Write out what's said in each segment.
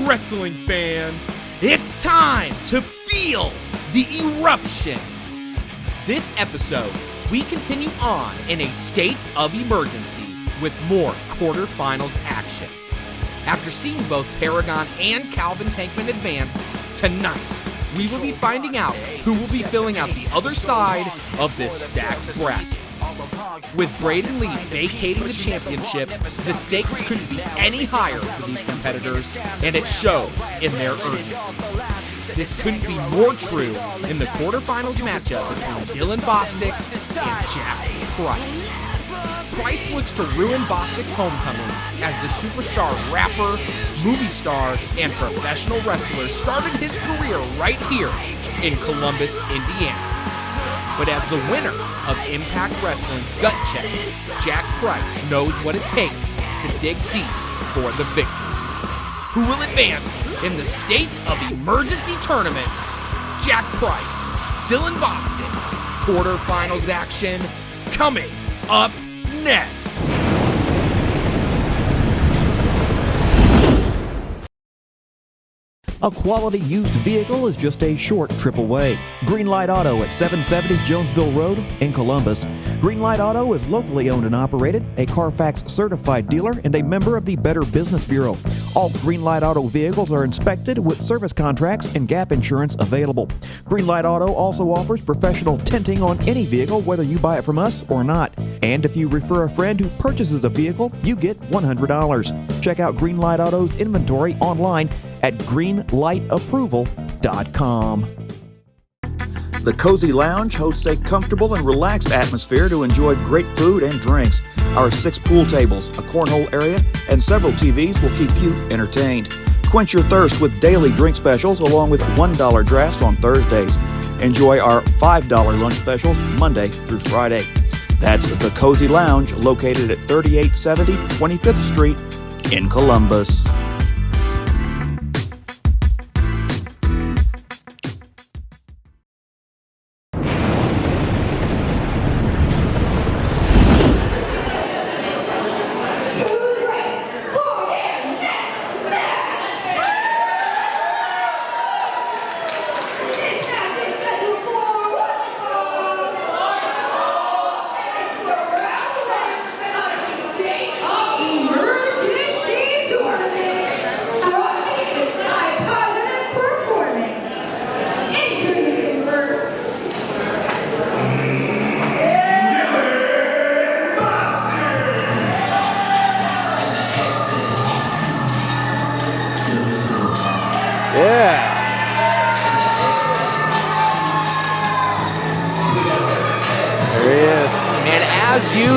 wrestling fans, it's time to feel the eruption. This episode, we continue on in a state of emergency with more quarterfinals action. After seeing both Paragon and Calvin Tankman advance, tonight we will be finding out who will be filling out the other side of this stacked bracket. With Braden Lee vacating the championship, the stakes couldn't be any higher for these competitors, and it shows in their urgency. This couldn't be more true in the quarterfinals matchup between Dylan Bostic and Jack Price. Price looks to ruin Bostic's homecoming as the superstar rapper, movie star, and professional wrestler started his career right here in Columbus, Indiana. But as the winner of Impact Wrestling's Gut Check, Jack Price knows what it takes to dig deep for the victory. Who will advance in the State of Emergency Tournament? Jack Price, Dylan Bostic, quarterfinals action coming up next. A quality used vehicle is just a short trip away. Greenlight Auto at 770 Jonesville Road in Columbus. Greenlight Auto is locally owned and operated, a Carfax certified dealer, and a member of the Better Business Bureau. All Greenlight Auto vehicles are inspected with service contracts and gap insurance available. Greenlight Auto also offers professional tinting on any vehicle, whether you buy it from us or not. And if you refer a friend who purchases a vehicle, you get $100. Check out Greenlight Auto's inventory online at greenlightapproval.com. The Cozy Lounge hosts a comfortable and relaxed atmosphere to enjoy great food and drinks. Our 6 pool tables, a cornhole area, and several TVs will keep you entertained. Quench your thirst with daily drink specials along with $1 drafts on Thursdays. Enjoy our $5 lunch specials Monday through Friday. That's the Cozy Lounge, located at 3870 25th Street in Columbus.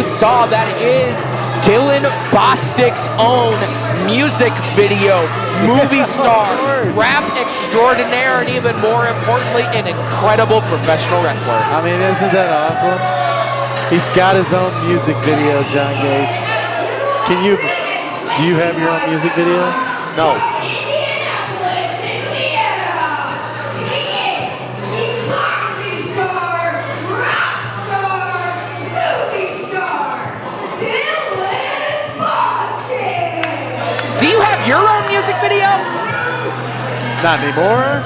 Saw that is Dylan Bostic's own music video, movie star, rap extraordinaire, and even more importantly, an incredible professional wrestler. I mean, isn't that awesome? He's got his own music video, John Gates. Do you have your own music video? No. Your own music video? Not anymore.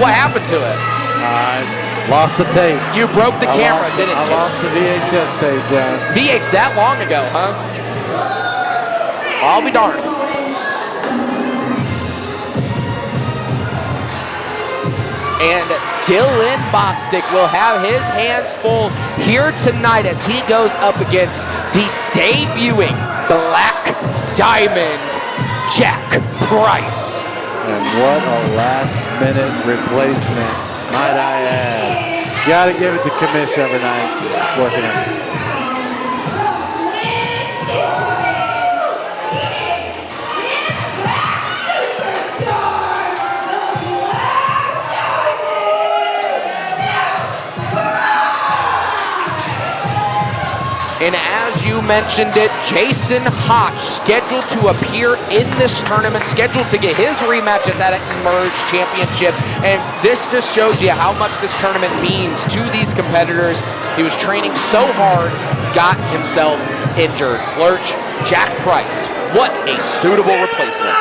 What happened to it? I lost the tape. You broke the camera, didn't you? I lost the VHS tape, John. VH that long ago, huh? I'll be darned. And Dylan Bostic will have his hands full here tonight as he goes up against the debuting Black Diamond Jack Price. And what a last-minute replacement, might I add. Got to give it to Commish every night working it. And as you mentioned it, Jason Hotch scheduled to appear in this tournament, scheduled to get his rematch at that Emerge Championship. And this just shows you how much this tournament means to these competitors. He was training so hard, got himself injured. Lurch, Jack Price, what a suitable replacement.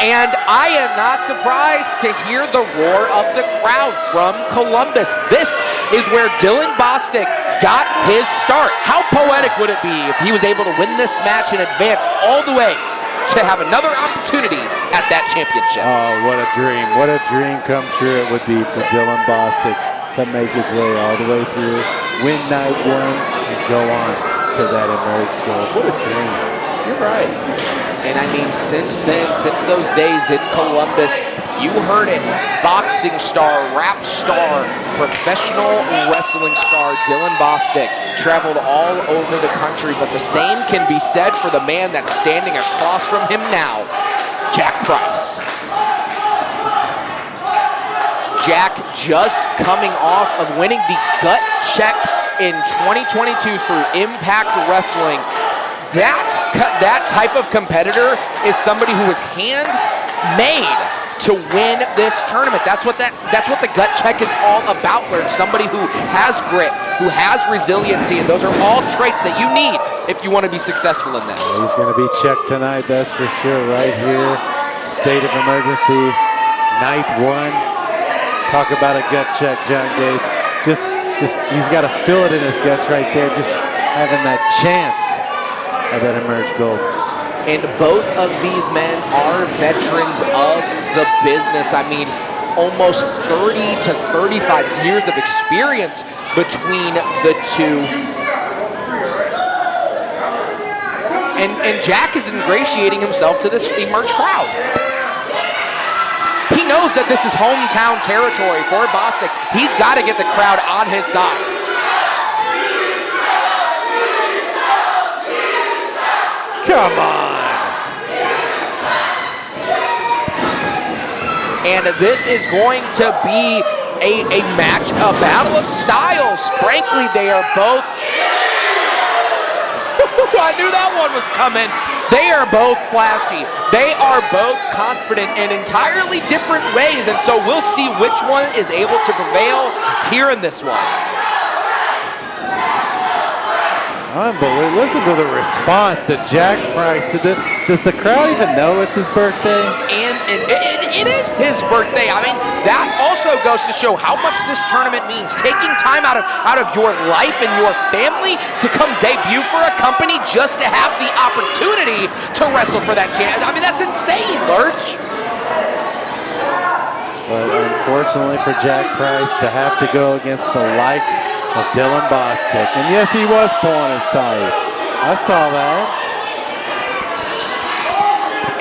And I am not surprised to hear the roar of the crowd from Columbus. This is where Dylan Bostic got his start. How poetic would it be if he was able to win this match and advance all the way to have another opportunity at that championship? Oh, what a dream. What a dream come true it would be for Dylan Bostic to make his way all the way through, win night one, and go on to that emerged gold. What a dream. You're right. And I mean, since then, since those days in Columbus, you heard it, boxing star, rap star, professional wrestling star Dylan Bostic traveled all over the country, but the same can be said for the man that's standing across from him now, Jack Price. Jack just coming off of winning the gut check in 2022 through Impact Wrestling. That type of competitor is somebody who was handmade to win this tournament. That's what the gut check is all about. Learn somebody who has grit, who has resiliency, and those are all traits that you need if you want to be successful in this. He's going to be checked tonight, that's for sure. Right here, state of emergency, night one. Talk about a gut check, John Gates. Just he's got to feel it in his guts right there. Just having that chance of that emerged gold. And both of these men are veterans of the business. I mean, almost 30 to 35 years of experience between the two. And Jack is ingratiating himself to this emerged crowd. He knows that this is hometown territory for Bostic. He's got to get the crowd on his side. Come on. And this is going to be a match, a battle of styles. Frankly, they are both... I knew that one was coming. They are both flashy. They are both confident in entirely different ways, and so we'll see which one is able to prevail here in this one. Unbelievable. Listen to the response to Jack Price. Does the crowd even know it's his birthday? And it is his birthday. I mean, that also goes to show how much this tournament means. Taking time out of your life and your family to come debut for a company just to have the opportunity to wrestle for that chance. I mean, that's insane, Lurch. But unfortunately for Jack Price to have to go against the likes of Dylan Bostic. And yes, he was pulling his tights. I saw that.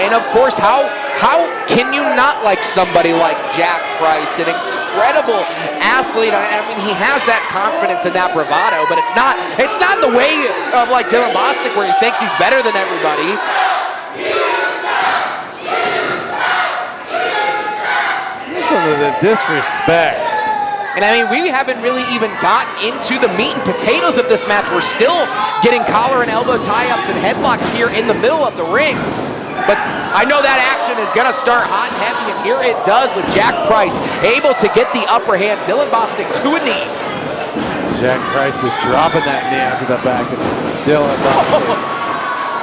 And of course, how can you not like somebody like Jack Price, an incredible athlete? I mean, he has that confidence and that bravado, but it's not in the way of like Dylan Bostic where he thinks he's better than everybody. Listen to the disrespect. And I mean, we haven't really even gotten into the meat and potatoes of this match. We're still getting collar and elbow tie-ups and headlocks here in the middle of the ring. But I know that action is going to start hot and heavy, and here it does with Jack Price able to get the upper hand. Dylan Bostic to a knee. Jack Price just dropping that knee onto the back of Dylan Bostic.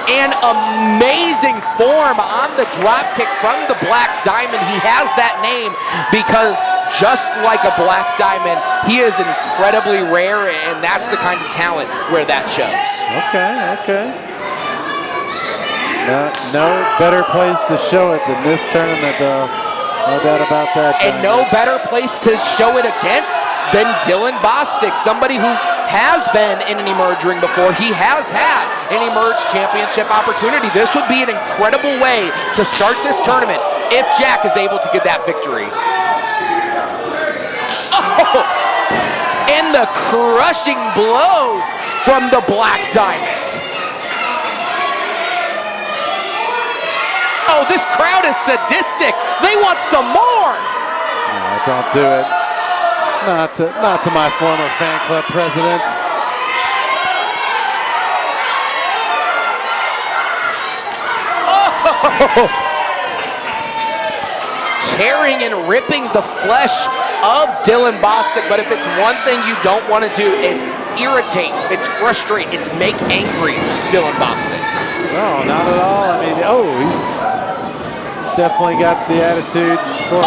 An amazing form on the drop kick from the Black Diamond. He has that name because just like a Black Diamond, he is incredibly rare, and that's the kind of talent where that shows. Okay. No better place to show it than this tournament, though. No doubt about that. And no better place to show it against than Dylan Bostic, somebody who has been in an Emerge ring before. He has had an Emerge championship opportunity. This would be an incredible way to start this tournament if Jack is able to get that victory. Oh! And the crushing blows from the Black Diamond. Oh, this crowd is sadistic. They want some more. No, don't do it. Not to my former fan club president. Oh! Tearing and ripping the flesh of Dylan Bostic, but if it's one thing you don't want to do, it's irritate, it's frustrate, it's make angry Dylan Bostic. No, not at all. I mean, he's definitely got the attitude for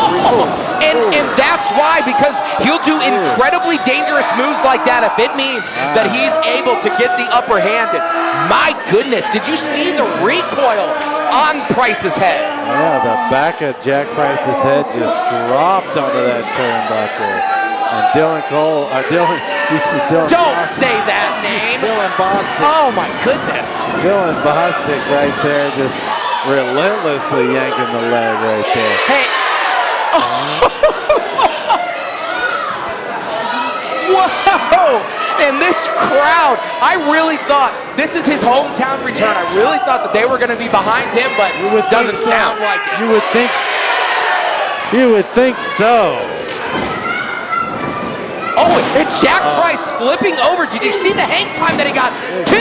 and that's why, because he'll do incredibly dangerous moves like that if it means that he's able to get the upper hand. And my goodness, did you see the recoil on Price's head? Yeah, the back of Jack Price's head just dropped onto that turnbuckle. And Dylan Don't Bostic. say that name. Dylan Bostic. Oh my goodness. Dylan Bostic right there, just relentlessly yanking the leg right there. Hey. Whoa! And this crowd, I really thought, this is his hometown return. I really thought that they were going to be behind him, but it doesn't sound like it. You would think so. Oh, and Jack Price flipping over. Did you see the hang time that he got? 2!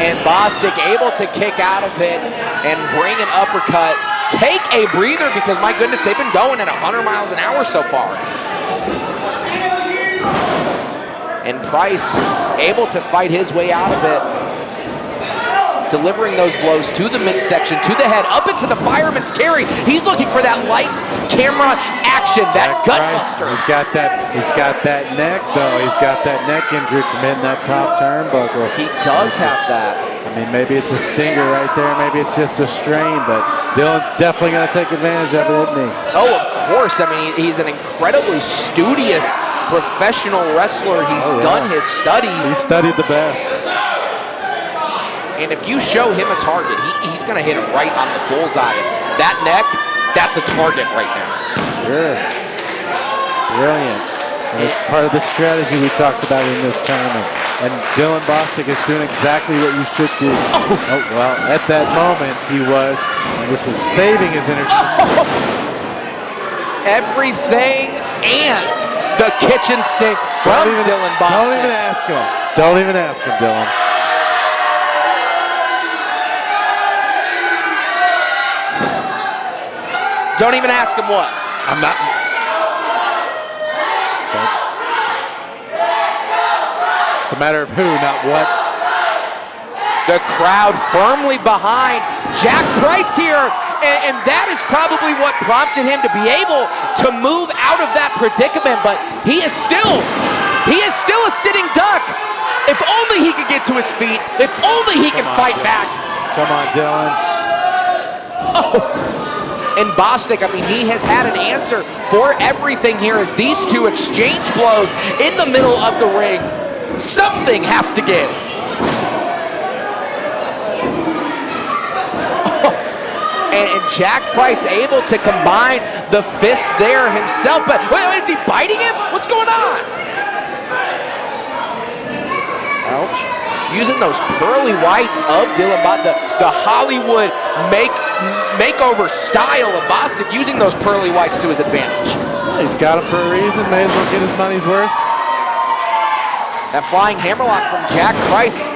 And Bostic able to kick out of it and bring an uppercut. Take a breather, because my goodness, they've been going at 100 miles an hour so far. And Price able to fight his way out of it. Delivering those blows to the midsection, to the head, up into the fireman's carry. He's looking for that lights, camera, action, that gut buster. He's got that neck though. He's got that neck injury from hitting that top turnbuckle. He does have that. I mean, maybe it's a stinger right there. Maybe it's just a strain, but Dylan's definitely going to take advantage of it, isn't he? Oh, of course. I mean, he's an incredibly studious professional wrestler. He's done his studies. He studied the best. And if you show him a target, he's going to hit it right on the bullseye. That neck, that's a target right now. Sure. Brilliant. And it's part of the strategy we talked about in this tournament. And Dylan Bostic is doing exactly what you should do. Oh, well, at that moment, he was, which was saving his energy. Everything and the kitchen sink from Dylan Bostic. Don't even ask him. Don't even ask him, Dylan. Don't even ask him what. I'm not. It's a matter of who, not what. The crowd firmly behind Jack Price here, and that is probably what prompted him to be able to move out of that predicament, but he is still a sitting duck. If only he could get to his feet, if only he could fight back. Come on, Dylan. And Bostic, I mean, he has had an answer for everything here as these two exchange blows in the middle of the ring. Something has to give. And Jack Price able to combine the fist there himself, but wait, is he biting him? What's going on? Ouch. Using those pearly whites of Dylan Bostic, the Hollywood makeover style of Bostic, using those pearly whites to his advantage. He's got him for a reason. May as well get his money's worth. That flying hammerlock from Jack Price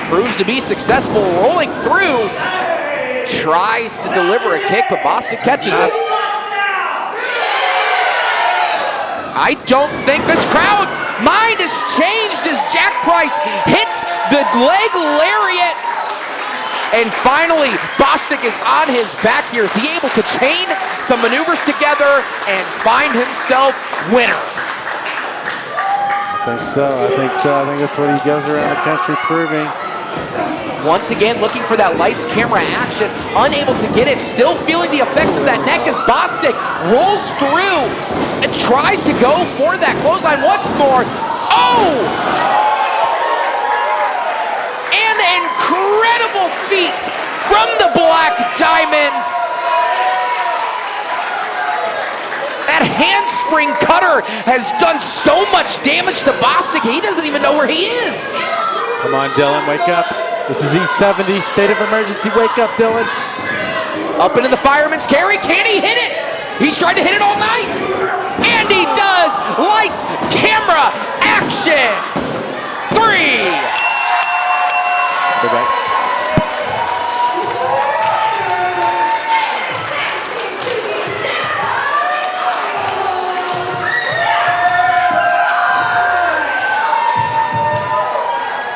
proves to be successful, rolling through. Tries to deliver a kick, but Bostic catches it. I don't think this crowd's mind has changed as Jack Price hits the leg lariat. And finally, Bostic is on his back here. Is he able to chain some maneuvers together and find himself winner? I think so. I think that's what he goes around the country proving. Once again, looking for that lights, camera action. Unable to get it. Still feeling the effects of that neck as Bostic rolls through and tries to go for that clothesline once more. Oh! An incredible feat from the Black Diamond. That handspring cutter has done so much damage to Bostic, he doesn't even know where he is. Come on, Dylan, wake up. This is E70, state of emergency. Wake up, Dylan. Up into the fireman's carry. Can he hit it? He's tried to hit it all night. And he does. Lights, camera, action. 3. Okay.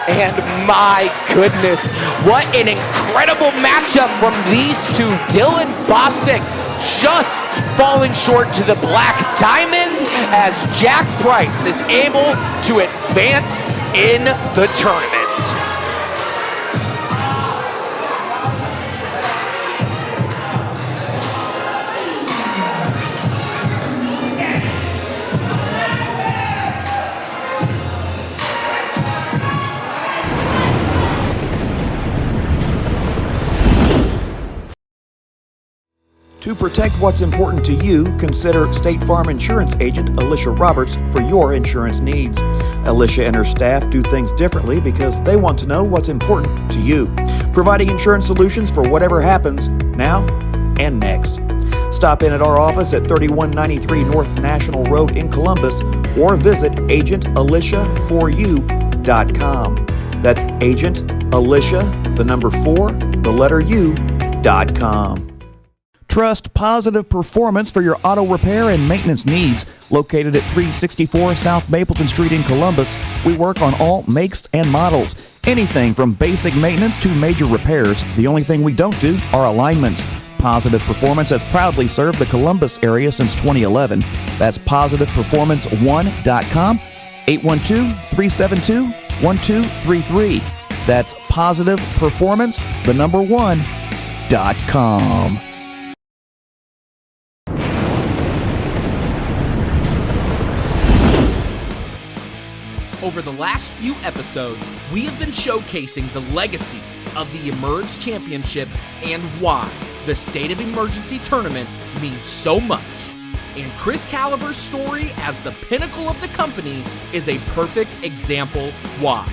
And my goodness. What an incredible matchup from these two. Dylan Bostic just falling short to the Black Diamond as Jack Price is able to advance in the tournament. To protect what's important to you, consider State Farm Insurance Agent Alicia Roberts for your insurance needs. Alicia and her staff do things differently because they want to know what's important to you, providing insurance solutions for whatever happens now and next. Stop in at our office at 3193 North National Road in Columbus or visit agentalicia4u.com. That's Agent Alicia, the number 4, the letter U.com. Trust Positive Performance for your auto repair and maintenance needs. Located at 364 South Mapleton Street in Columbus, we work on all makes and models. Anything from basic maintenance to major repairs. The only thing we don't do are alignments. Positive Performance has proudly served the Columbus area since 2011. That's positiveperformance1.com, 812-372-1233. That's Positive Performance, the number 1.com. Over the last few episodes, we have been showcasing the legacy of the Emerge Championship and why the State of Emergency tournament means so much. And Khris Kaliber's story as the pinnacle of the company is a perfect example why.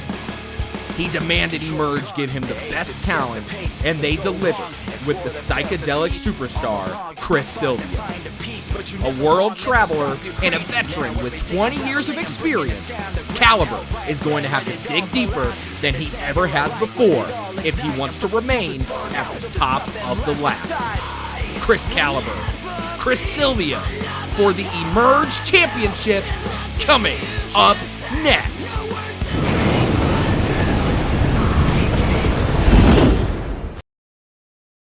He demanded Emerge give him the best talent, and they delivered with the Psychedelic Superstar, Sylvio. A world traveler and a veteran with 20 years of experience, Kaliber is going to have to dig deeper than he ever has before if he wants to remain at the top of the ladder. Khris Kaliber, Sylvio for the Emerge Championship coming up next.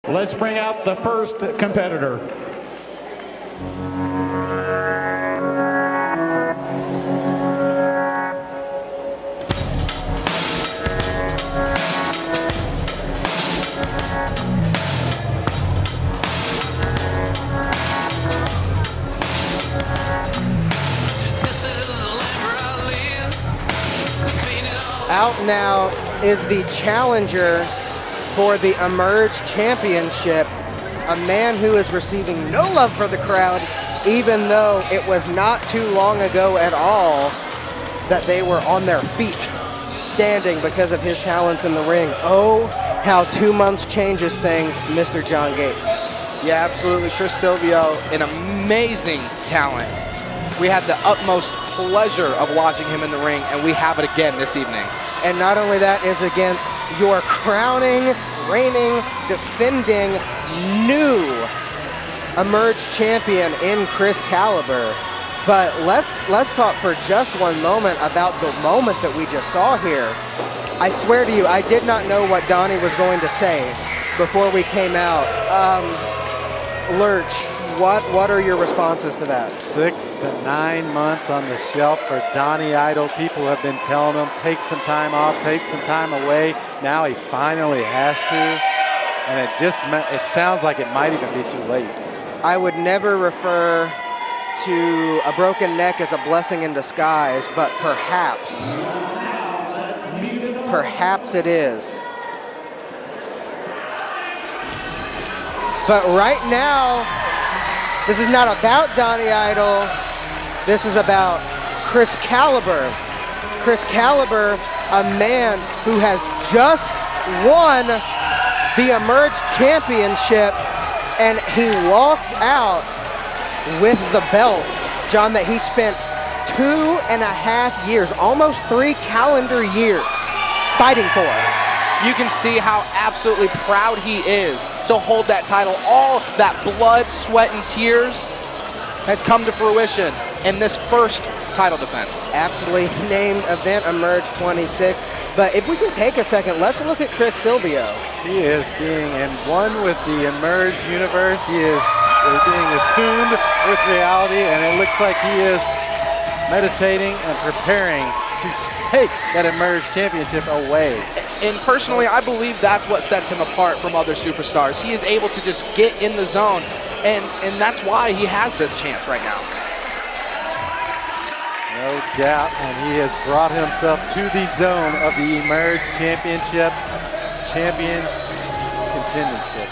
Let's bring out the first competitor. Out now is the challenger for the Emerge Championship, a man who is receiving no love for the crowd, even though it was not too long ago at all that they were on their feet, standing because of his talents in the ring. Oh, how 2 months changes things, Mr. John Gates. Yeah, absolutely. Sylvio, an amazing talent. We had the utmost pleasure of watching him in the ring, and we have it again this evening. And not only that is against your crowning, reigning, defending, new Emerge champion in Khris Kaliber. But let's talk for just one moment about the moment that we just saw here. I swear to you, I did not know what Donnie was going to say before we came out. Lurch, what are your responses to that? 6 to 9 months on the shelf for Donnie Idol. People have been telling him, take some time off, take some time away. Now he finally has to. And it sounds like it might even be too late. I would never refer to a broken neck as a blessing in disguise, but perhaps it is. But right now, this is not about Donnie Idol. This is about Khris Kaliber. Khris Kaliber, a man who has just won the Emerge Championship, and he walks out with the belt, John, that he spent 2.5 years, almost 3 calendar years, fighting for. You can see how absolutely proud he is to hold that title. All that blood, sweat, and tears has come to fruition in this first title defense. Aptly named event, Emerge 26. But if we can take a second, let's look at Chris Silvio. He is being in one with the Emerge universe. He is being attuned with reality, and it looks like he is meditating and preparing to take that Emerge championship away. And personally, I believe that's what sets him apart from other superstars. He is able to just get in the zone, and that's why he has this chance right now. No doubt, and he has brought himself to the zone of the Emerge Championship champion contendership.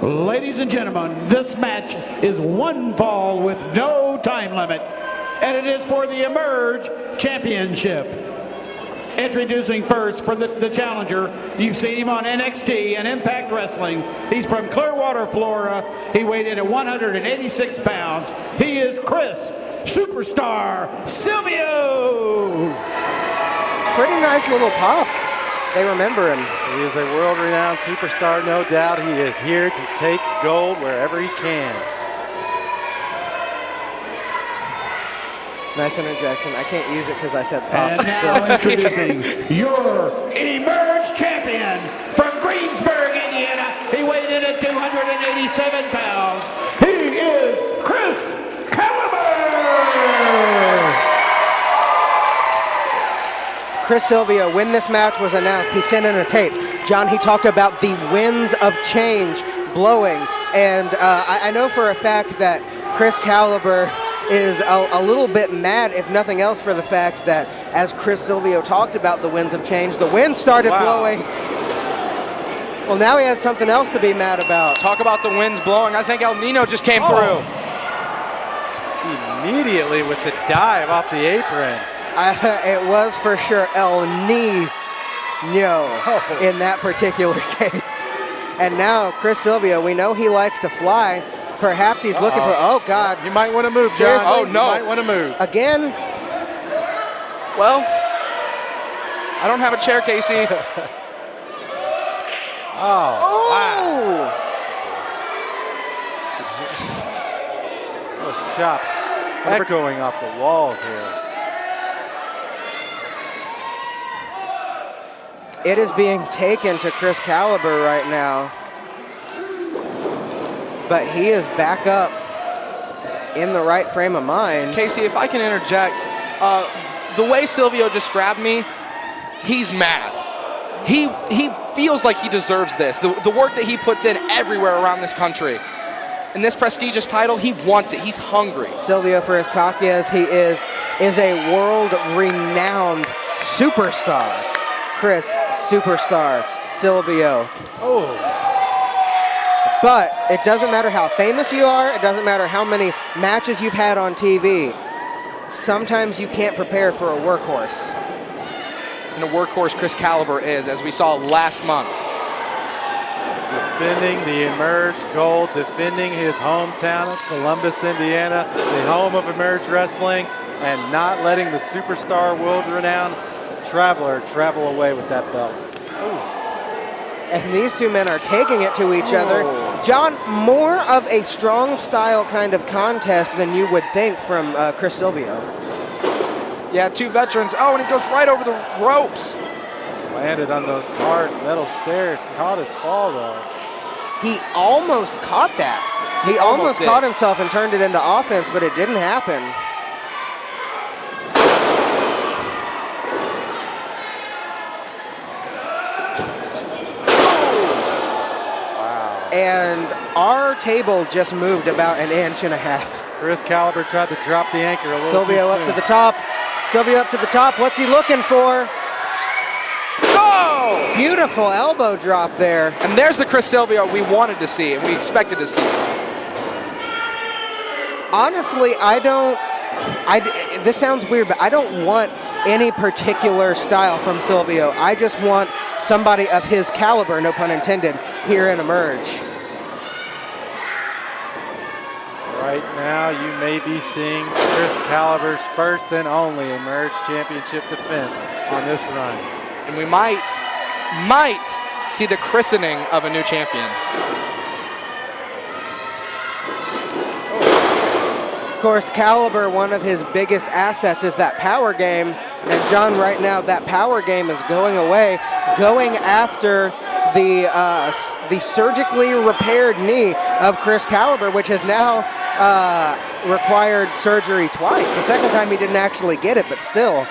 Ladies and gentlemen, this match is one fall with no time limit, and it is for the Emerge Championship. Introducing first for the challenger, you've seen him on NXT and Impact Wrestling. He's from Clearwater, Florida. He weighed in at 186 pounds. He is Khris Superstar Sylvio. Pretty nice little pop. They remember him. He is a world-renowned superstar, no doubt. He is here to take gold wherever he can. Nice interjection. I can't use it because I said pop. And now introducing your Emerge champion from Greensburg, Indiana. He weighed in at 287 pounds. He is Khris Kaliber. Chris Silvio, when this match was announced, he sent in a tape. John, he talked about the winds of change blowing. And I know for a fact that Khris Kaliber is a little bit mad, if nothing else, for the fact that as Chris Silvio talked about the winds of change, the wind started blowing. Well, now he has something else to be mad about. Talk about the winds blowing. I think El Nino just came through. Immediately with the dive off the apron. It was for sure El Nino in that particular case. And now Chris Silvio, we know he likes to fly. Perhaps he's looking for, oh God. You might want to move, John. Seriously? Oh no. You might want to move. Again? Well, I don't have a chair, Casey. Oh, wow. Those chops echoing off the walls here. It is being taken to Khris Kaliber right now. But he is back up in the right frame of mind. Casey, if I can interject, the way Silvio just grabbed me, he's mad. He feels like he deserves this. The work that he puts in everywhere around this country. And this prestigious title, he wants it. He's hungry. Silvio, for as cocky as he is a world-renowned superstar. Khris Superstar Sylvio. Oh. But it doesn't matter how famous you are. It doesn't matter how many matches you've had on TV. Sometimes you can't prepare for a workhorse. And a workhorse Khris Kaliber is, as we saw last month. Defending the Emerge gold, defending his hometown of Columbus, Indiana, the home of Emerge Wrestling, and not letting the superstar world-renowned Traveler travel away with that belt. Ooh. And these two men are taking it to each other. John, more of a strong style kind of contest than you would think from Khris Silvio. Yeah, two veterans. Oh, and he goes right over the ropes. Landed on those hard metal stairs, caught his fall though. He almost caught that. He almost caught himself and turned it into offense, but it didn't happen. And our table just moved about 1.5 inches. Khris Kaliber tried to drop the anchor a little Silvio too up soon. to the top. Silvio up to the top. What's he looking for? Oh! Beautiful elbow drop there. And there's the Khris Silvio we wanted to see and we expected to see. Honestly, this sounds weird, but I don't want any particular style from Silvio. I just want somebody of his caliber, no pun intended, here in Emerge. Right now, you may be seeing Khris Kaliber's first and only Emerge Championship defense on this run. And we might see the christening of a new champion. Of course, Kaliber, one of his biggest assets is that power game. And John, right now, that power game is going away, going after the surgically repaired knee of Khris Kaliber, which has now required surgery twice. The second time he didn't actually get it, but still.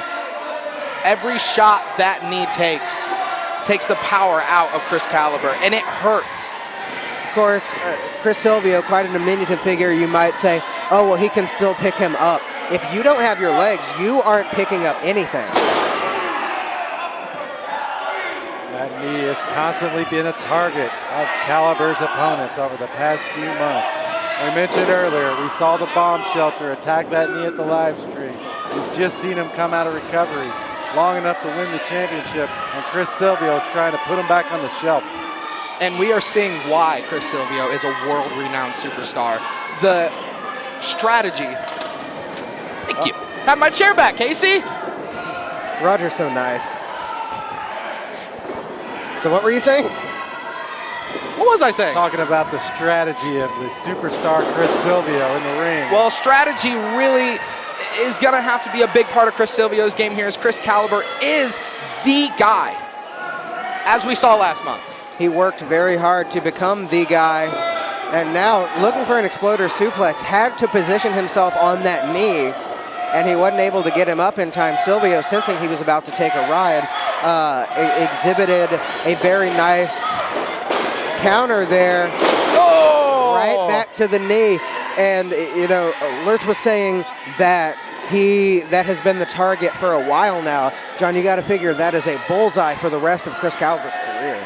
Every shot that knee takes the power out of Khris Kaliber, and it hurts. Of course, Chris Sylvio, quite an diminutive figure, you might say, oh, well, he can still pick him up. If you don't have your legs, you aren't picking up anything. That knee has constantly been a target of Kaliber's opponents over the past few months. We mentioned earlier, we saw the bomb shelter attack that knee at the live stream. We've just seen him come out of recovery long enough to win the championship, and Chris Silvio is trying to put him back on the shelf. And we are seeing why Chris Silvio is a world-renowned superstar. The strategy. Thank you. Have my chair back, Casey. Roger's so nice. So what were you saying? What was I saying? Talking about the strategy of the superstar Chris Silvio in the ring. Well, strategy really is going to have to be a big part of Chris Silvio's game here, as Khris Kaliber is the guy, as we saw last month. He worked very hard to become the guy, and now looking for an exploder suplex, had to position himself on that knee, and he wasn't able to get him up in time. Sylvio, sensing he was about to take a ride, exhibited a very nice counter there. Oh! Right back to the knee. And, you know, Lurch was saying that that has been the target for a while now. John, you got to figure that is a bullseye for the rest of Khris Kaliber's career.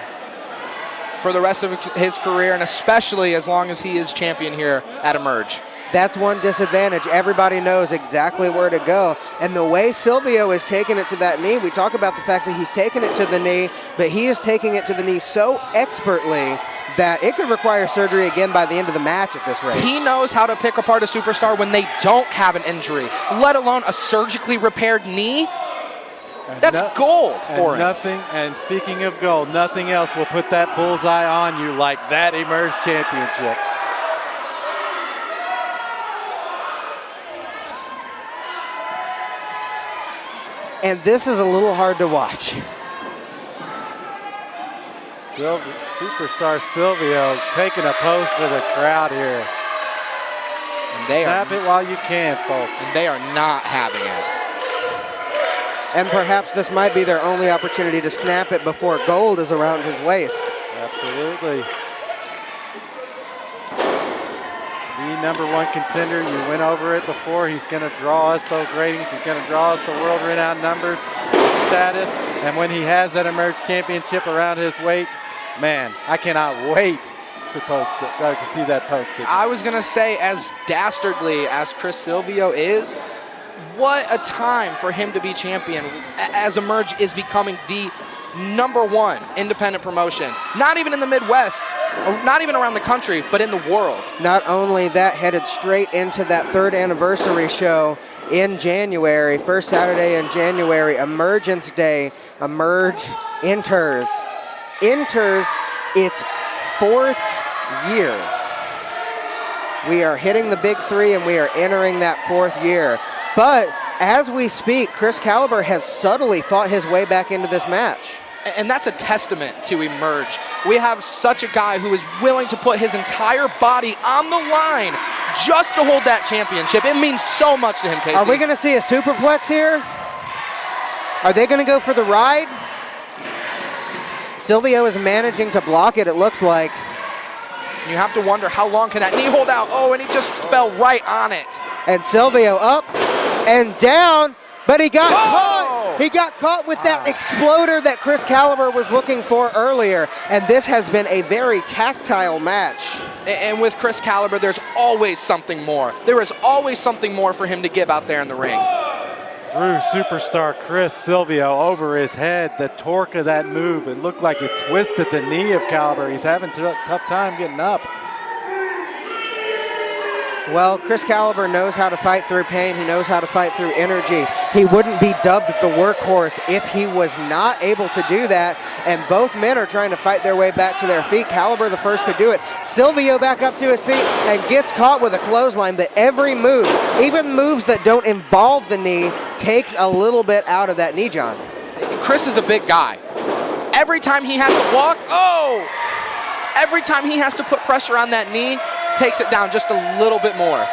For the rest of his career, and especially as long as he is champion here at Emerge. That's one disadvantage. Everybody knows exactly where to go. And the way Silvio is taking it to that knee, we talk about the fact that he's taking it to the knee, but he is taking it to the knee so expertly that it could require surgery again by the end of the match at this rate. He knows how to pick apart a superstar when they don't have an injury, let alone a surgically repaired knee. That's gold for him. And speaking of gold, nothing else will put that bullseye on you like that Emerge Championship. And this is a little hard to watch. Superstar Silvio taking a pose for the crowd here. And snap it while you can, folks. And they are not having it. And perhaps this might be their only opportunity to snap it before gold is around his waist. Absolutely. The #1 contender, you went over it before. He's going to draw us those ratings. He's going to draw us the world-renowned numbers, status. And when he has that Emerge Championship around his weight, man, I cannot wait to see that posted. I was going to say, as dastardly as Chris Silvio is, what a time for him to be champion, as Emerge is becoming the #1 independent promotion. Not even in the Midwest, not even around the country, but in the world. Not only that, headed straight into that 3rd anniversary show in January, first Saturday in January, Emergence Day. Emerge enters its 4th year. We are hitting the big 3 and we are entering that 4th year. But as we speak, Khris Kaliber has subtly fought his way back into this match. And that's a testament to Emerge. We have such a guy who is willing to put his entire body on the line just to hold that championship. It means so much to him, Casey. Are we going to see a superplex here? Are they going to go for the ride? Silvio is managing to block it, it looks like. You have to wonder, how long can that knee hold out? Oh, and he just fell right on it. And Silvio up and down, but he got caught. He got caught with that exploder that Khris Kaliber was looking for earlier. And this has been a very tactile match. And with Khris Kaliber, there's always something more. There is always something more for him to give out there in the ring. Through superstar Chris Silvio over his head, the torque of that move, it looked like it twisted the knee of Kaliber. He's having a tough time getting up. Well, Khris Kaliber knows how to fight through pain. He knows how to fight through energy. He wouldn't be dubbed the workhorse if he was not able to do that. And both men are trying to fight their way back to their feet. Kaliber the first to do it. Silvio back up to his feet and gets caught with a clothesline. But every move, even moves that don't involve the knee, takes a little bit out of that knee, John. Khris is a big guy. Every time he has to walk, every time he has to put pressure on that knee, takes it down just a little bit more.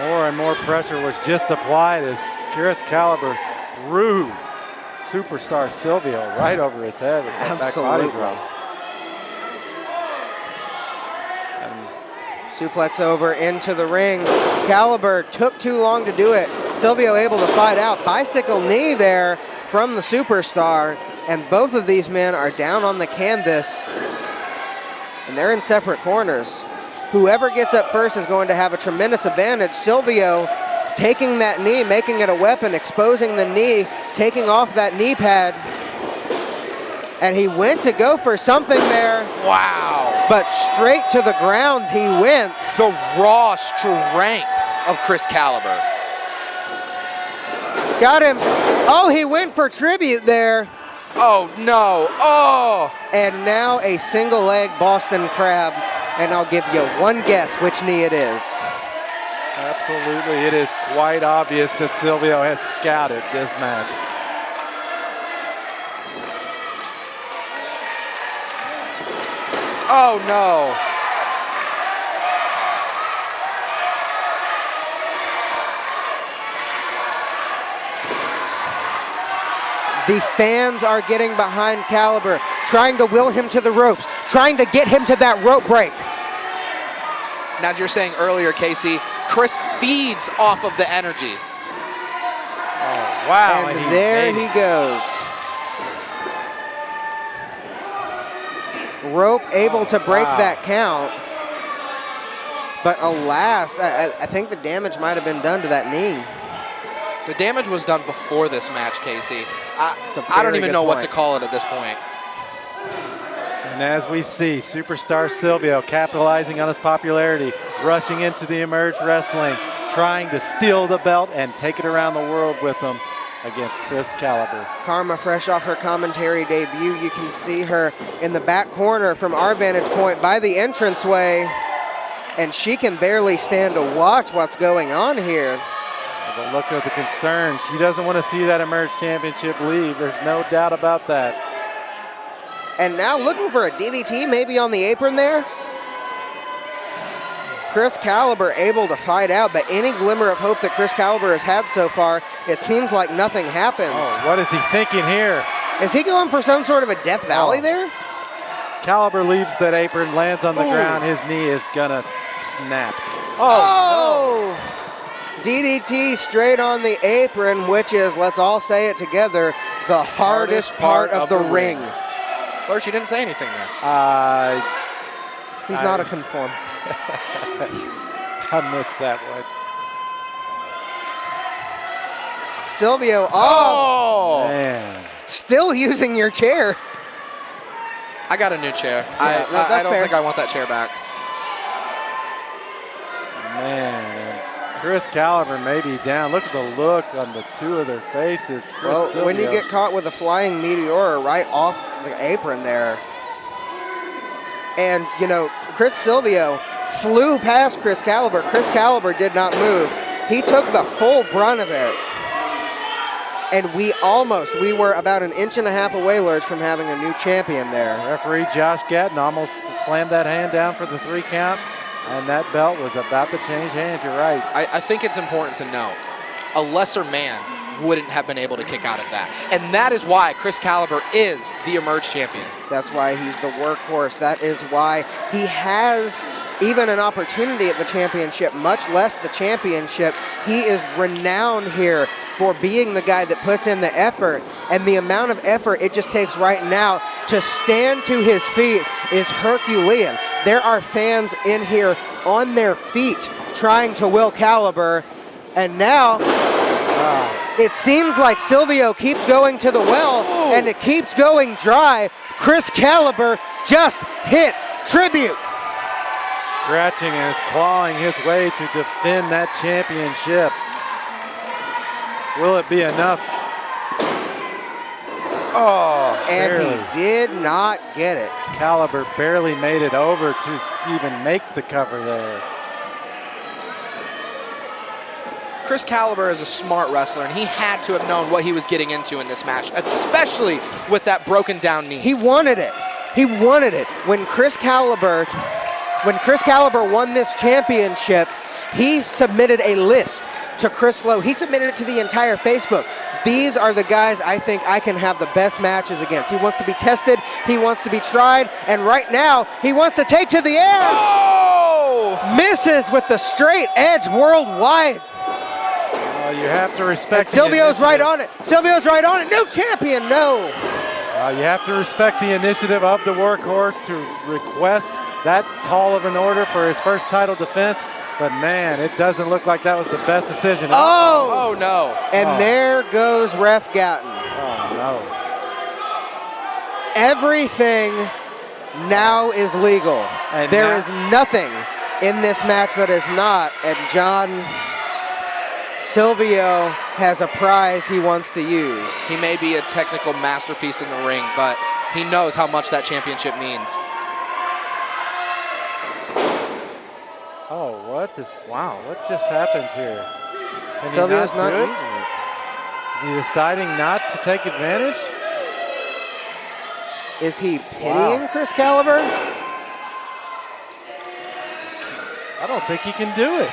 More and more pressure was just applied as Khris Kaliber threw superstar Silvio right over his head with that back body drop. Suplex over into the ring. Kaliber took too long to do it. Silvio able to fight out. Bicycle knee there from the superstar. And both of these men are down on the canvas. And they're in separate corners. Whoever gets up first is going to have a tremendous advantage. Silvio taking that knee, making it a weapon, exposing the knee, taking off that knee pad. And he went to go for something there. Wow. But straight to the ground he went. The raw strength of Khris Kaliber. Got him. Oh, he went for tribute there. Oh, no. Oh. And now a single leg Boston Crab. And I'll give you one guess which knee it is. Absolutely. It is quite obvious that Silvio has scouted this match. Oh, no. The fans are getting behind Kaliber, trying to will him to the ropes, trying to get him to that rope break. Now, as you're saying earlier, Casey, Khris feeds off of the energy. Oh, wow. And there he goes. Rope able to break that count. But alas, I think the damage might have been done to that knee. The damage was done before this match, Casey. I don't even know what to call it at this point. And as we see, superstar Silvio capitalizing on his popularity, rushing into the Emerge Wrestling, trying to steal the belt and take it around the world with him against Khris Kaliber. Karma fresh off her commentary debut. You can see her in the back corner from our vantage point by the entranceway. And she can barely stand to watch what's going on here. The look of the concern. She doesn't want to see that Emerge Championship leave. There's no doubt about that. And now looking for a DDT maybe on the apron there. Khris Kaliber able to fight out, but any glimmer of hope that Khris Kaliber has had so far, it seems like nothing happens. Oh, what is he thinking here? Is he going for some sort of a Death Valley there? Kaliber leaves that apron, lands on the ground. His knee is gonna snap. Oh! No. DDT straight on the apron, which is, let's all say it together, the hardest part of the ring. Lurch, you didn't say anything there. He's not a conformist. I missed that one. Silvio, Man. Still using your chair. I got a new chair. Yeah, I don't think I want that chair back. Man. Khris Kaliber may be down. Look at the look on the two of their faces. Well, when you get caught with a flying meteor right off the apron there. And, you know, Silvio flew past Khris Kaliber. Khris Kaliber did not move. He took the full brunt of it. And we were about an inch and a half away, Lurch, from having a new champion there. Referee Josh Gatton almost slammed that hand down for the 3 count. And that belt was about to change hands, you're right. I think it's important to note, a lesser man wouldn't have been able to kick out of that. And that is why Khris Kaliber is the Emerge champion. That's why he's the workhorse. That is why he has even an opportunity at the championship, much less the championship. He is renowned here for being the guy that puts in the effort. And the amount of effort it just takes right now to stand to his feet is Herculean. There are fans in here on their feet trying to will Kaliber. And now it seems like Silvio keeps going to the well and it keeps going dry. Khris Kaliber just hit tribute. scratching and is clawing his way to defend that championship. Will it be enough? Oh, and barely. He did not get it. Kaliber barely made it over to even make the cover there. Khris Kaliber is a smart wrestler, and he had to have known what he was getting into in this match, especially with that broken down knee. He wanted it. He wanted it. When Khris Kaliber won this championship, he submitted a list to Chris Lowe. He submitted it to the entire Facebook. These are the guys I think I can have the best matches against. He wants to be tested. He wants to be tried. And right now, he wants to take to the air. Oh! Misses with the straight edge worldwide. You have to respect Silvio's right on it. Silvio's right on it. New champion, no. You have to respect the initiative of the workhorse to request that tall of an order for his first title defense. But man, it doesn't look like that was the best decision. Oh no. And there goes Ref Gatton. Oh no. Everything now is legal. And there is nothing in this match that is not. And Silvio has a prize he wants to use. He may be a technical masterpiece in the ring, but he knows how much that championship means. Oh, what just happened here? Silvio's not do it? using it. Is he deciding not to take advantage? Is he pitying Khris Kaliber? I don't think he can do it.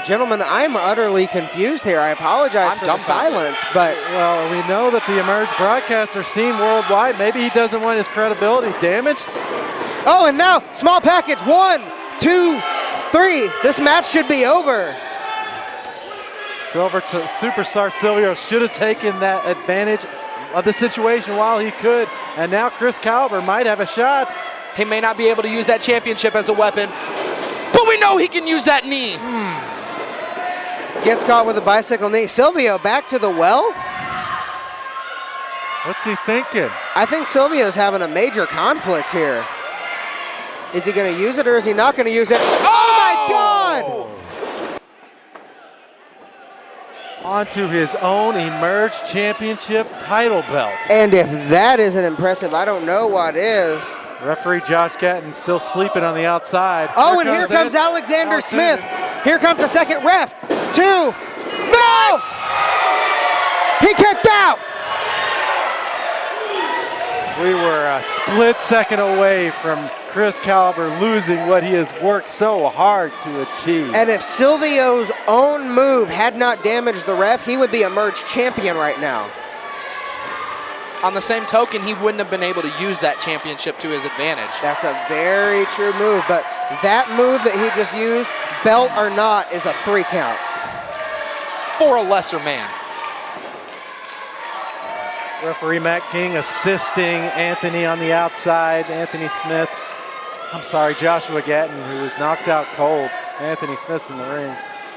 Gentlemen, I'm utterly confused here. I apologize for the silence, but... Well, we know that the Emerge broadcasts are seen worldwide. Maybe he doesn't want his credibility damaged. Oh, and now, small package. 1, 2, 3. This match should be over. Superstar Silvio should have taken that advantage of the situation while he could. And now Khris Kaliber might have a shot. He may not be able to use that championship as a weapon, but we know he can use that knee. Gets caught with a bicycle knee. Silvio back to the well. What's he thinking? I think Silvio's having a major conflict here. Is he going to use it or is he not going to use it? Oh my God! Onto his own Emerge Championship title belt. And if that isn't impressive, I don't know what is. Referee Josh Gatton still sleeping on the outside. Oh, and here comes Alexander Smith. Here comes the second ref. 2. No! He kicked out! We were a split second away from Khris Kaliber losing what he has worked so hard to achieve. And if Silvio's own move had not damaged the ref, he would be a Emerge champion right now. On the same token, he wouldn't have been able to use that championship to his advantage. That's a very true move, but that move that he just used, belt or not, is a 3 count. For a lesser man. Referee Matt King assisting Anthony on the outside. Anthony Smith, Joshua Gatton, who was knocked out cold. Anthony Smith's in the ring.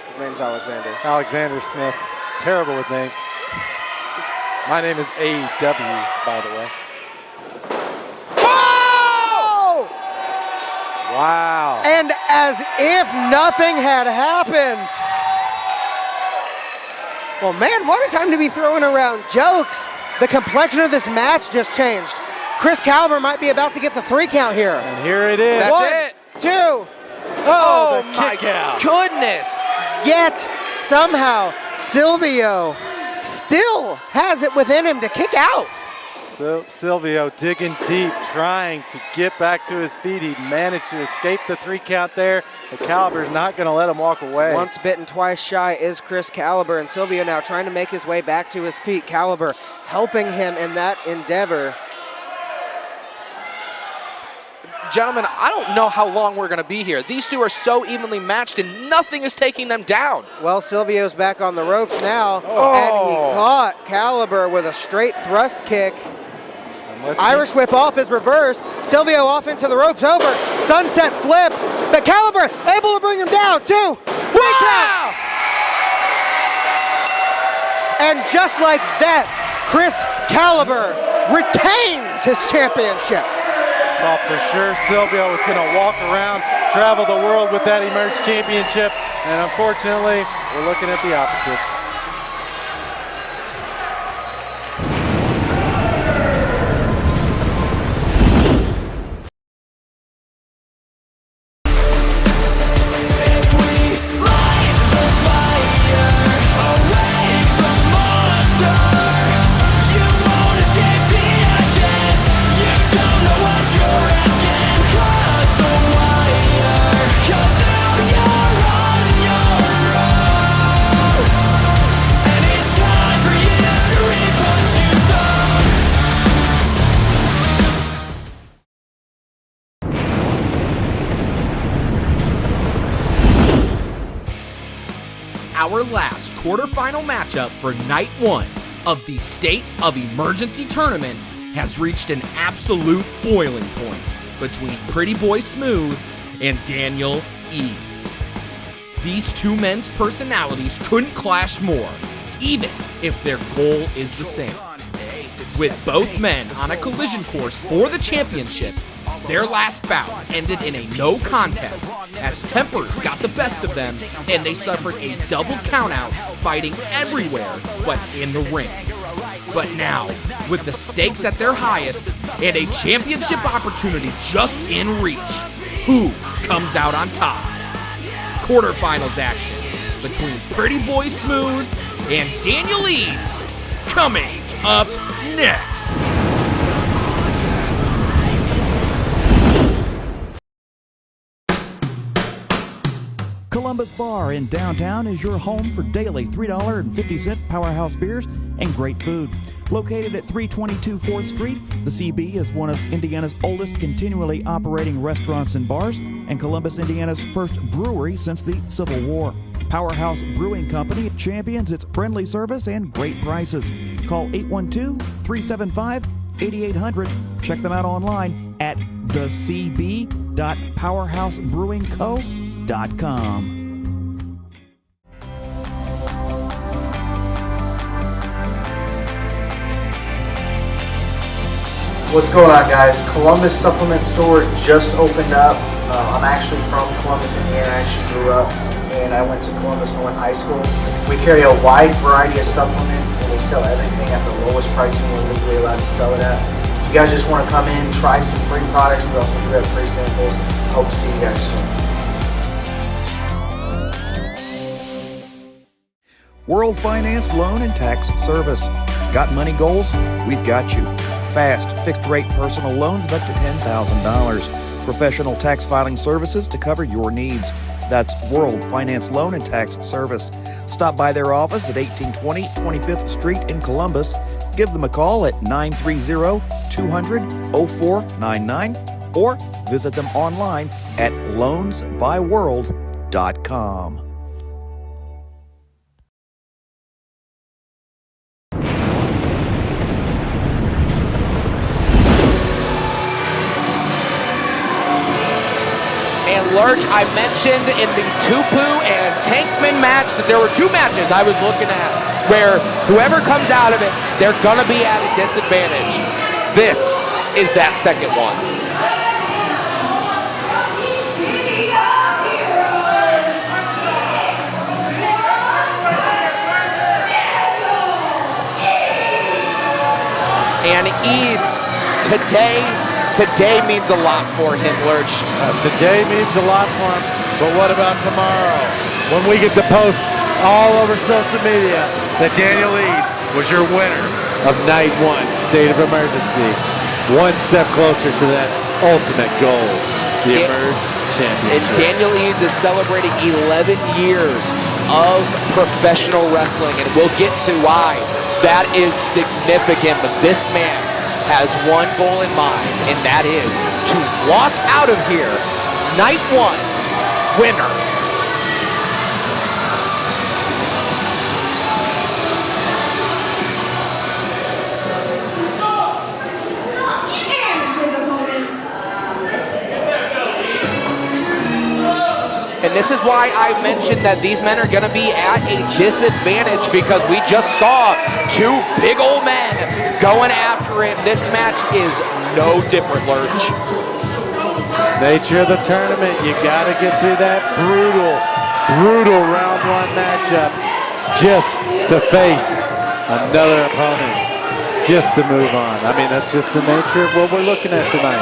His name's Alexander. Alexander Smith, terrible with names. My name is AEW, by the way. Oh! Wow. And as if nothing had happened. Well, man, what a time to be throwing around jokes. The complexion of this match just changed. Khris Kaliber might be about to get the 3 count here. And here it is. That's 1, it. 2. Oh the my kick out. goodness. Yet, somehow, Silvio still has it within him to kick out. So Silvio digging deep, trying to get back to his feet. He managed to escape the 3 count there. But Kaliber's not going to let him walk away. Once bitten, twice shy is Khris Kaliber, and Silvio now trying to make his way back to his feet. Kaliber helping him in that endeavor. Gentlemen, I don't know how long we're going to be here. These two are so evenly matched, and nothing is taking them down. Well, Silvio's back on the ropes now, and he Oh. caught Kaliber with a straight thrust kick. Irish whip off is reversed. Silvio off into the ropes, over. Sunset flip, but Kaliber able to bring him down. 2, 3 count. And just like that, Khris Kaliber retains his championship. Thought for sure Silvio was going to walk around travel the world with that Emerge Championship, and unfortunately, we're looking at the opposite. Our last quarterfinal matchup for night 1 of the State of Emergency Tournament has reached an absolute boiling point between Pretty Boy Smooth and Daniel Eads. These two men's personalities couldn't clash more, even if their goal is the same. With both men on a collision course for the championship, their last bout ended in a no contest as tempers got the best of them and they suffered a double countout fighting everywhere but in the ring. But now, with the stakes at their highest and a championship opportunity just in reach, who comes out on top? Quarterfinals action between Pretty Boy Smooth and Daniel Eads coming up next. Columbus Bar in downtown is your home for daily $3.50 powerhouse beers and great food. Located at 322 4th Street, the CB is one of Indiana's oldest continually operating restaurants and bars, and Columbus, Indiana's first brewery since the Civil War. Powerhouse Brewing Company champions its friendly service and great prices. Call 812-375-8800. Check them out online at thecb.powerhousebrewingco.com. What's going on, guys? Columbus Supplement Store just opened up. I'm actually from Columbus, Indiana. I actually grew up and I went to Columbus North High School. We carry a wide variety of supplements and we sell everything at the lowest pricing we're legally allowed to sell it at. If you guys just want to come in, try some free products, we also do have free samples. Hope to see you guys soon. World Finance Loan and Tax Service. Got money goals? We've got you. Fast, fixed-rate personal loans of up to $10,000. Professional tax filing services to cover your needs. That's World Finance Loan and Tax Service. Stop by their office at 1820 25th Street in Columbus. Give them a call at 930-200-0499 or visit them online at loansbyworld.com. Lurch, I mentioned in the Tupu and Tankman match that there were two matches I was looking at where whoever comes out of it, they're gonna be at a disadvantage. This is that second one. And Eids Today means a lot for him, Lurch. Today means a lot for him, but what about tomorrow? When we get to post all over social media that Daniel Eads was your winner of night 1, State of Emergency. One step closer to that ultimate goal, the Emerge Championship. And Daniel Eads is celebrating 11 years of professional wrestling, and we'll get to why that is significant, but this man has one goal in mind, and that is to walk out of here, night 1, winner. And this is why I mentioned that these men are going to be at a disadvantage because we just saw two big old men going after it. This match is no different, Lurch. Nature of the tournament, you got to get through that brutal round one matchup just to face another opponent, just to move on. I mean, that's just the nature of what we're looking at tonight.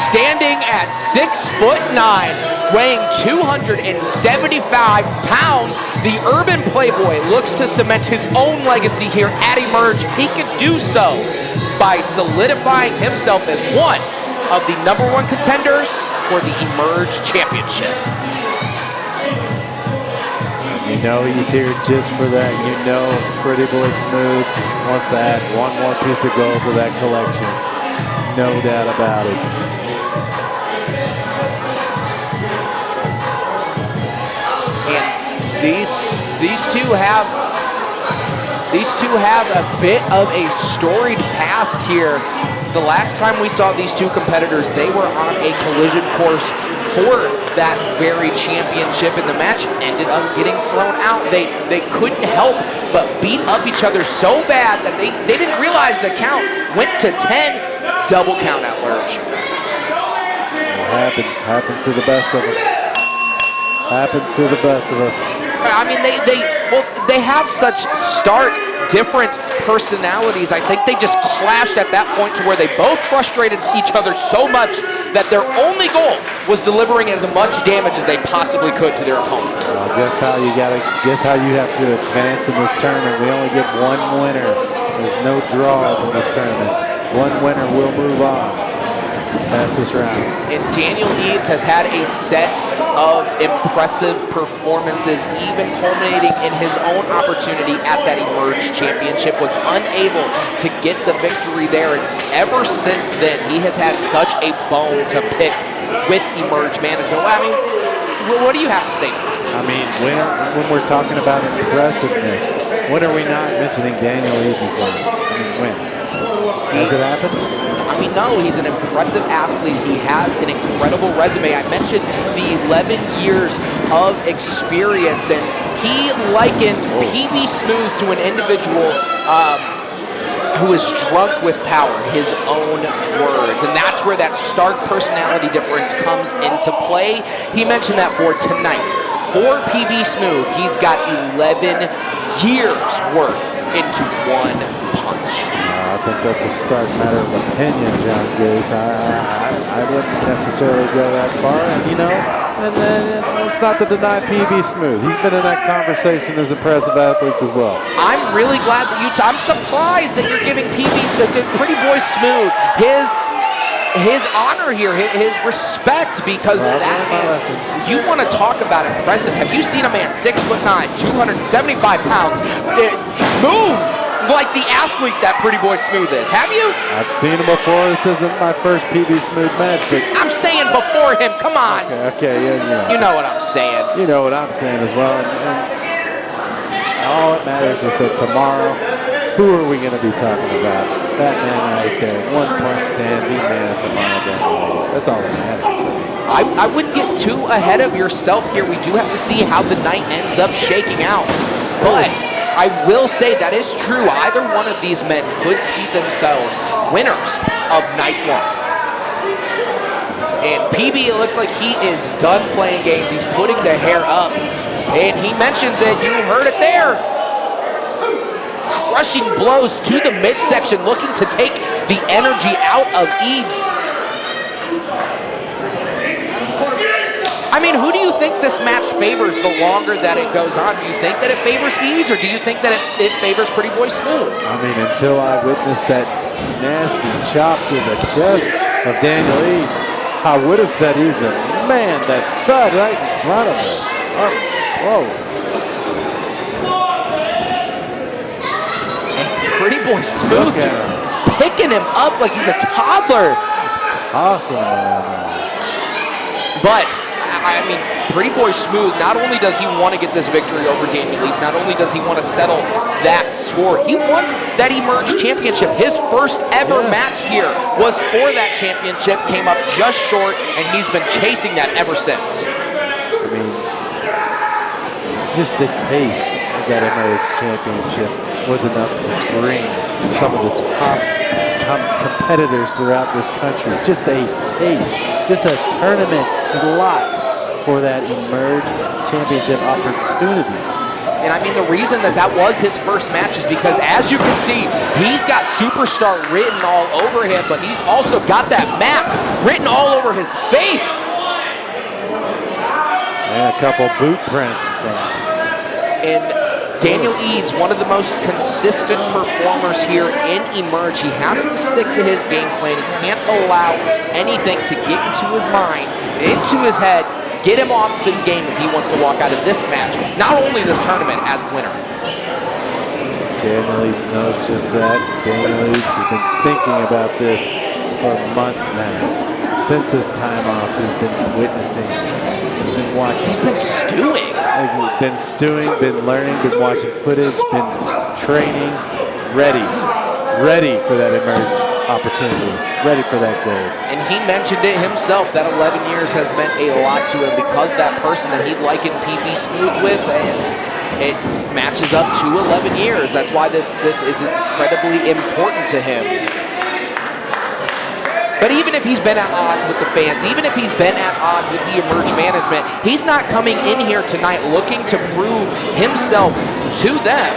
Standing at 6'9", weighing 275 pounds, the Urban Playboy looks to cement his own legacy here at Emerge. He can do so by solidifying himself as one of the #1 contenders for the Emerge Championship. You know he's here just for that. You know Pretty Boy Smooth wants to add one more piece of gold to that collection. No doubt about it. These two have a bit of a storied past here. The last time we saw these two competitors, they were on a collision course for that very championship, and the match ended up getting thrown out. They couldn't help but beat up each other so bad that they didn't realize the count went to 10. Double count out, Lurch. It happens to the best of us. Happens to the best of us. I mean, they have such stark, different personalities. I think they just clashed at that point to where they both frustrated each other so much that their only goal was delivering as much damage as they possibly could to their opponent. Guess how you have to advance in this tournament. We only get one winner. There's no draws in this tournament. One winner will move on past this round. And Daniel Eads has had a set of impressive performances, even culminating in his own opportunity at that Emerge Championship, was unable to get the victory there. And ever since then, he has had such a bone to pick with Emerge management. I mean, what do you have to say? I mean, when we're talking about impressiveness, when are we not mentioning Daniel Eads' name? I mean, when? Has it happened? I mean, no, he's an impressive athlete. He has an incredible resume. I mentioned the 11 years of experience, and he likened PB Smooth to an individual who is drunk with power, his own words. And that's where that stark personality difference comes into play. He mentioned that for tonight. For PB Smooth, he's got 11 years worth into one punch. I think that's a stark matter of opinion, John Gates. I wouldn't necessarily go that far, and then it's not to deny PB Smooth. He's been in that conversation as impressive athletes as well. I'm really glad that I'm surprised that you're giving the Pretty Boy Smooth his honor here, his respect, because that man, you want to talk about impressive. Have you seen a man 6'9", 275 pounds, move like the athlete that Pretty Boy Smooth is? Have you? I've seen him before. This isn't my first PB Smooth match, but I'm saying before him. Come on. Okay, yeah. You know what I'm saying. You know what I'm saying as well. And all that matters is that tomorrow, who are we going to be talking about? That man right there, one punch dandy man tomorrow. That's all that matters. I wouldn't get too ahead of yourself here. We do have to see how the night ends up shaking out, but I will say that is true. Either one of these men could see themselves winners of night one. And PB, it looks like he is done playing games. He's putting the hair up. And he mentions it. You heard it there. Rushing blows to the midsection, looking to take the energy out of Eads. I mean, who do you think this match favors the longer that it goes on? Do you think that it favors Eads, or do you think that it favors Pretty Boy Smooth? I mean, until I witnessed that nasty chop to the chest of Daniel Eads, I would have said Eads, but man, that thud right in front of us. Whoa. And Pretty Boy Smooth just picking him up like he's a toddler. Awesome, man. But I mean, Pretty Boy Smooth, not only does he want to get this victory over Daniel Eads, not only does he want to settle that score, he wants that Emerge Championship. His first ever match here was for that championship, came up just short, and he's been chasing that ever since. I mean, just the taste of that Emerge Championship was enough to bring some of the top competitors throughout this country. Just a taste, just a tournament slot for that Emerge Championship opportunity. And I mean, the reason that was his first match is because, as you can see, he's got Superstar written all over him, but he's also got that map written all over his face. And a couple boot prints. And Daniel Eads, one of the most consistent performers here in Emerge. He has to stick to his game plan. He can't allow anything to get into his mind, into his head, get him off of his game if he wants to walk out of this match, not only this tournament, as winner. Daniel Eads knows just that. Daniel Eads has been thinking about this for months now. Since this time off, he's been witnessing, he's been watching. He's been stewing. He's been stewing, been learning, been watching footage, been training, ready for that Emerge opportunity, ready for that goal. And he mentioned it himself, that 11 years has meant a lot to him because that person that he likened PB Smooth with, and it matches up to 11 years. That's why this is incredibly important to him. But even if he's been at odds with the fans, even if he's been at odds with the Emerge management, he's not coming in here tonight looking to prove himself to them.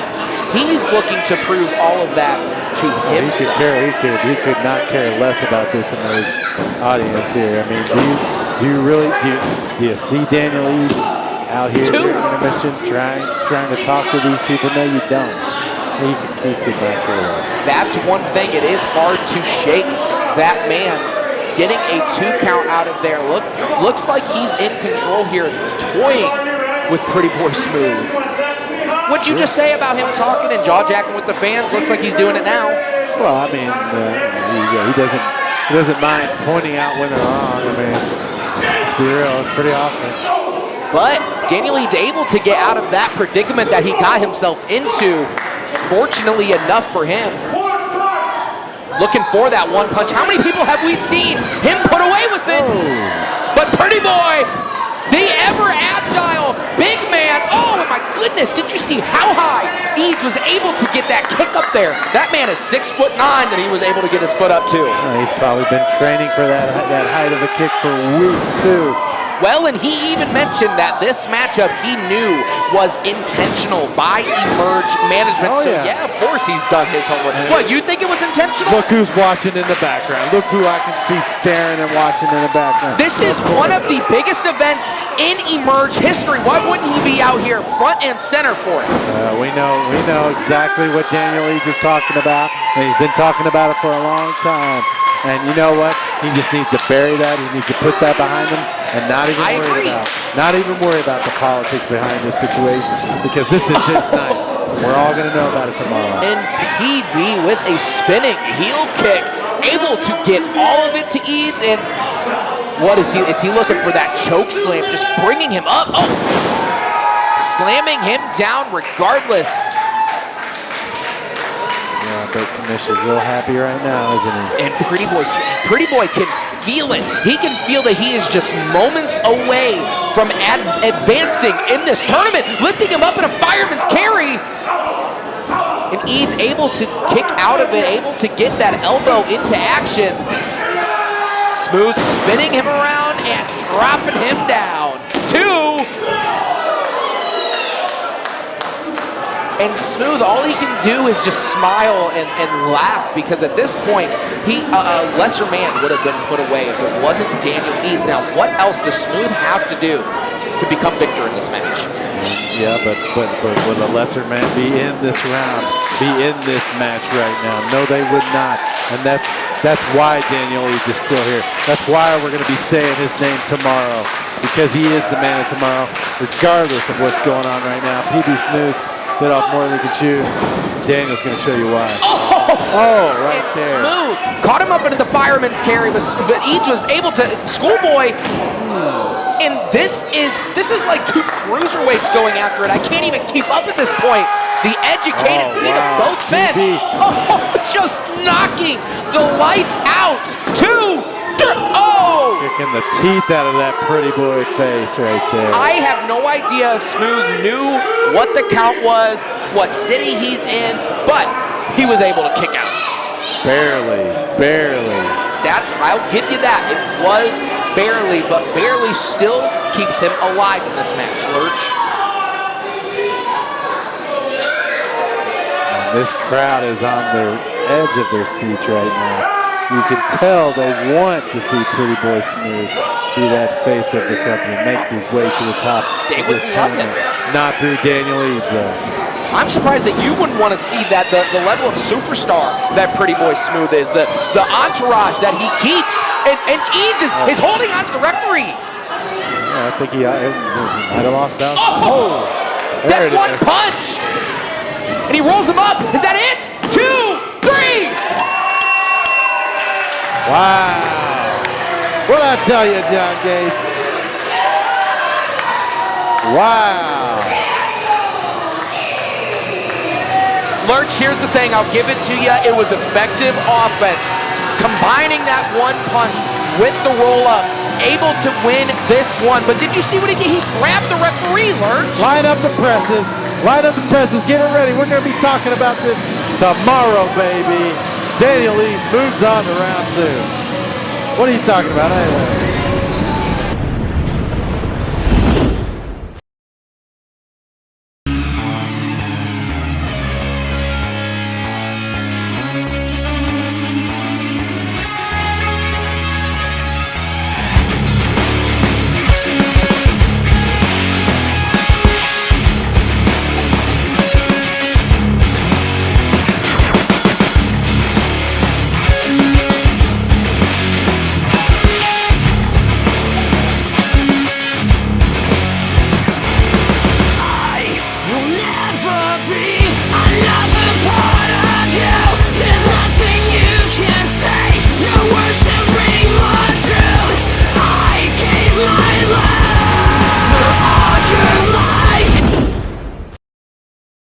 He's looking to prove all of that to himself. He could not care less about this Emerge audience here. I mean, do you see Daniel Eads out here during intermission trying to talk to these people? No, you don't. He could not care less. That's one thing. It is hard to shake that man. Getting a 2 count out of there. Looks like he's in control here, toying with Pretty Boy Smooth. What'd you just say about him talking and jaw-jacking with the fans? Looks like he's doing it now. Well, I mean, he doesn't mind pointing out when they're wrong. I mean, let's be real, it's pretty often. But Daniel Eads able to get out of that predicament that he got himself into. Fortunately enough for him. Looking for that one punch. How many people have we seen him put away with it? But Pretty Boy, the ever-agile big man. Oh, my goodness. Did you see how high Eads was able to get that kick up there? That man is 6'9" that he was able to get his foot up to. He's probably been training for that height of a kick for weeks, too. Well, and he even mentioned that this matchup he knew was intentional by Emerge management. So yeah, of course he's done his homework. What, you think it was intentional? Look who's watching in the background. Look who I can see staring and watching in the background. This is one of the biggest events in Emerge history. Why wouldn't he be out here front and center for it? We know exactly what Daniel Eads is talking about, and he's been talking about it for a long time. And you know what? He just needs to bury that. He needs to put that behind him and not even worry about the politics behind this situation, because this is his night. We're all going to know about it tomorrow. And PB with a spinning heel kick, able to get all of it to Eads. And what is he? Is he looking for that choke slam? Just bringing him up. Oh, slamming him down regardless. But Commissioner's real happy right now, isn't he? And Pretty Boy can feel it. He can feel that he is just moments away from advancing in this tournament, lifting him up in a fireman's carry. And Eads able to kick out of it, able to get that elbow into action. Smooth spinning him around and dropping him down. 2. And Smooth, all he can do is just smile and laugh, because at this point, a lesser man would have been put away if it wasn't Daniel Eads. Now, what else does Smooth have to do to become victor in this match? Yeah, but would a lesser man be in this round, be in this match right now? No, they would not. And that's why Daniel Eads is still here. That's why we're going to be saying his name tomorrow, because he is the man of tomorrow, regardless of what's going on right now. PB Smooth bit off more than he could chew. Daniel's going to show you why. Oh, right there. Smooth caught him up into the fireman's carry, but Eads was able to schoolboy. And this is like 2 cruiserweights going after it. I can't even keep up at this point. The educated beat of both men. Oh, just knocking the lights out. 2. Oh, Kicking the teeth out of that pretty boy face right there. I have no idea if Smooth knew what the count was, what city he's in, but he was able to kick out. Barely. I'll give you that. It was barely, but barely still keeps him alive in this match, Lurch. And this crowd is on the edge of their seats right now. You can tell they want to see Pretty Boy Smooth be that face of the company, make his way to the top They of would this love tournament. him. Not through Daniel Eads, though. I'm surprised that you wouldn't want to see that the level of superstar that Pretty Boy Smooth is, the entourage that he keeps, and Eads is holding on to the referee. Yeah, I think he might have lost balance. Oh! That one punch! And he rolls him up. Is that it? 2, 3! Wow. What'd I tell you, John Gates? Wow. Lurch, here's the thing. I'll give it to you. It was effective offense. Combining that one punch with the roll-up, able to win this one. But did you see what he did? He grabbed the referee, Lurch. Line up the presses. Line up the presses. Get it ready. We're going to be talking about this tomorrow, baby. Daniel Eads moves on to round 2. What are you talking about?